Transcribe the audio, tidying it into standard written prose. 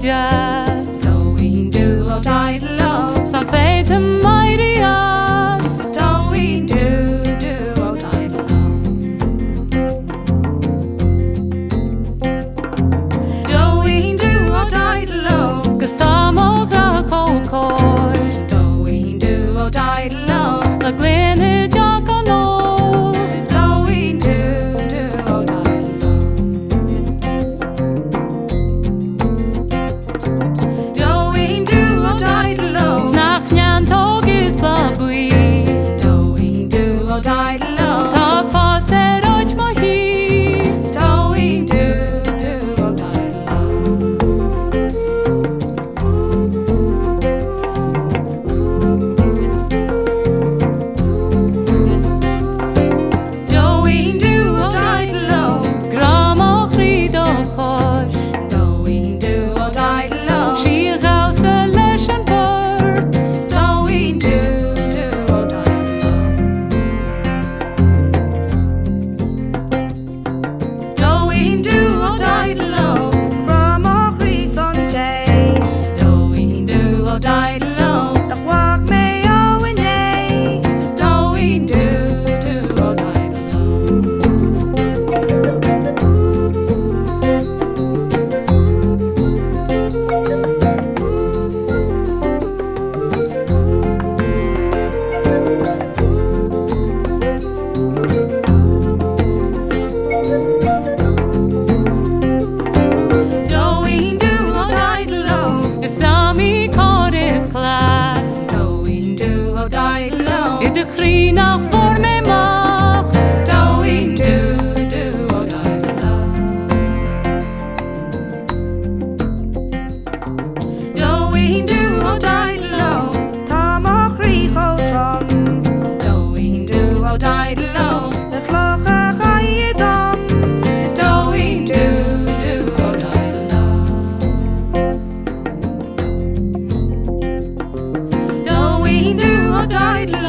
jazz. Doing do or die low. Some faith and mighty us. Doing do or die low. Doing do or die low. Gustamo Krakokor. Doing do or die low. La Glenny Jacano. Doing do or die low. Doing do or die low. Snach nyan togis babui. Doing do or die low. Ta faser oj mahi. Doing do or die low. Doing do or die low. Gramo chrido chosh. Doing do or die low. She gauss a leshen bird. Doing do or die low. Doing do or die low. From Róisín day. Doing do or die low. The walk may owen day. Doing do or die low. Doing do or die low. The Sami caught his class. Doing do or die low. I de chrínach voor me mach. Doing do or die low. Doing do or die low. Tamach richo tron. Doing do or die low. The clock ga je dan. Is doing do or die low. Doing do or die low.